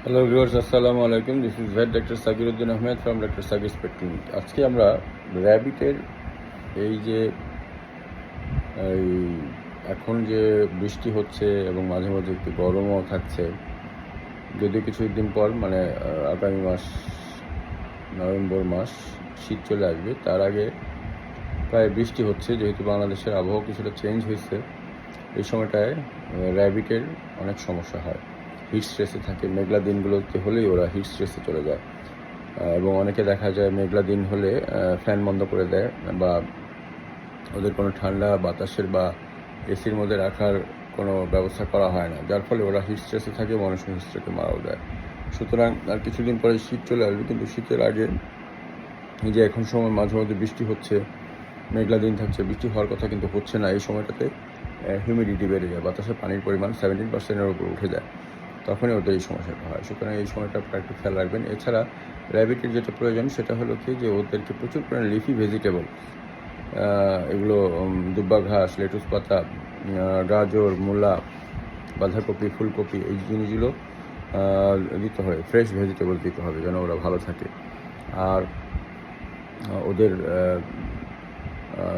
Hello viewers, আসসালামু আলাইকুম। This is vet doctor Sakiruddin Ahmed from doctor Sakir pet clinic. আজকে আমরা র্যাবিটের এই যে এই এখন যে বৃষ্টি হচ্ছে এবং মাঝে মাঝে একটু গরমও থাকছে, যদিও কিছুদিন পর মানে আগামী মাস নভেম্বর মাস শীত চলে আসবে, তার আগে প্রায় বৃষ্টি হচ্ছে। যেহেতু বাংলাদেশের আবহাওয়া কিছুটা চেঞ্জ হয়েছে, এই সময়টায় র্যাবিটের অনেক সমস্যা হয়। হিট স্ট্রেসে থাকে, মেঘলা দিনগুলোতে হলেই ওরা হিট স্ট্রেসে চলে যায়। এবং অনেকে দেখা যায় মেঘলা দিন হলে ফ্যান বন্ধ করে দেয় বা ওদের কোনো ঠান্ডা বাতাসের বা এসির মধ্যে রাখার কোনো ব্যবস্থা করা হয় না, যার ফলে ওরা হিট স্ট্রেসে থাকে, মানুষ হিট স্ট্রেসে মারাও যায়। সুতরাং আর কিছুদিন পরে শীত চলে আসবে, কিন্তু শীতের আগে এই যে এখন সময় মাঝে মধ্যে বৃষ্টি হচ্ছে, মেঘলা দিন থাকছে, বৃষ্টি হওয়ার কথা কিন্তু হচ্ছে না। এই সময়টাতে হিউমিডিটি বেড়ে যায়, বাতাসে পানির পরিমাণ 17%-এর উপর উঠে যায়, তখনই ওদের এই সমস্যাটা হয়। সুতরাং এই সময়টা আপনারা একটু খেয়াল রাখবেন। এছাড়া র্যাবিটের যেটা প্রয়োজন সেটা হলো কি, যে ওদেরকে প্রচুর পরিমাণে লিফি ভেজিটেবল, এগুলো দুব্বা ঘাস, লেটুস পাতা, গাজর, মূলা, বাঁধাকপি, ফুলকপি, এই জিনিসগুলো দিতে হবে। ফ্রেশ ভেজিটেবল দিতে হবে যেন ওরা ভালো থাকে। আর ওদের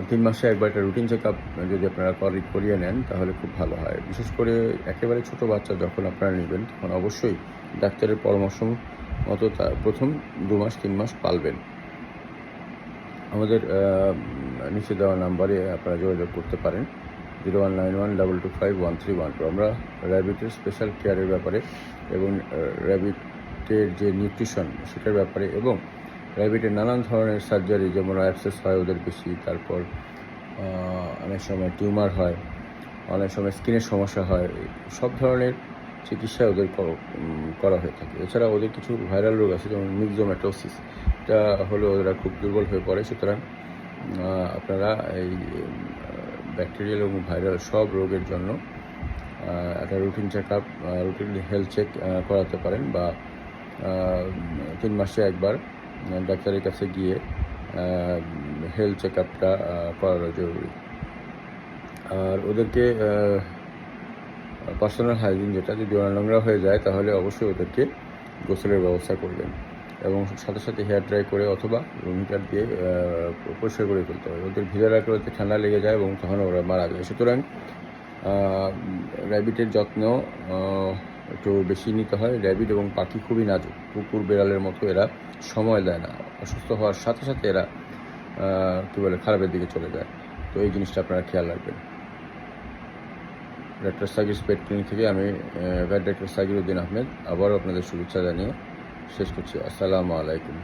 3 মাসে একবার একটা রুটিন চেক আপ যদি আপনারা করিয়ে নেন তাহলে খুব ভালো হয়। বিশেষ করে একেবারে ছোট বাচ্চা যখন আপনারা নেবেন, তখন অবশ্যই ডাক্তারের পরামর্শ মতো প্রথম 2 মাস 3 মাস পালবেন। আমাদের নিচে দেওয়া নাম্বারে আপনারা যোগাযোগ করতে পারেন, 019122513112। আমরা র্যাবিটের স্পেশাল কেয়ারের ব্যাপারে এবং র্যাবিটের যে নিউট্রিশন সেটার ব্যাপারে, এবং র্যাবিটের নানান ধরনের সার্জারি, যেমন অ্যাবসেস হয় ওদের বেশি, তারপর অনেক সময় টিউমার হয়, অনেক সময় স্কিনের সমস্যা হয়, সব ধরনের চিকিৎসা ওদের করা হয়ে থাকে। এছাড়া ওদের কিছু ভাইরাল রোগ আছে, যেমন মিক্সোম্যাটোসিস, এটা হলে ওরা খুব দুর্বল হয়ে পড়ে। সুতরাং আপনারা এই ব্যাকটেরিয়াল এবং ভাইরাল সব রোগের জন্য একটা routine check up, routine health check করাতে পারেন, বা 3 মাসে একবার ডাক্তারের কাছে গিয়ে হেলথ চেক আপটা করানো জরুরি। আর ওদেরকে পার্সোনাল হাইজিন, যেটা যদি ওরা নোংরা হয়ে যায় তাহলে অবশ্যই ওদেরকে গোসলের ব্যবস্থা করবেন, এবং সাথে সাথে হেয়ার ড্রাই করে অথবা রুম হিটার দিয়ে পরিষ্কার করে ফেলতে হবে। ওদের ভিজা রাখলে ওদের ঠান্ডা লেগে যায় এবং তখন ওরা মারা যায়। সুতরাং র্যাবিটের যত্ন একটু বেশি নিতে হয়। র্যাবিট এবং পাখি খুবই নাজুক, কুকুর বেড়ালের মতো এরা সময় দেয় না। অসুস্থ হওয়ার সাথে সাথে এরা খারাপের দিকে চলে যায়। তো এই জিনিসটা আপনারা খেয়াল রাখবেন। ডক্টর সাকির পেট ক্লিনিক থেকে আমি ভেট ডক্টর সাকিরউদ্দিন আহমেদ আবারও আপনাদের শুভেচ্ছা জানিয়ে শেষ করছি। আসসালামু আলাইকুম।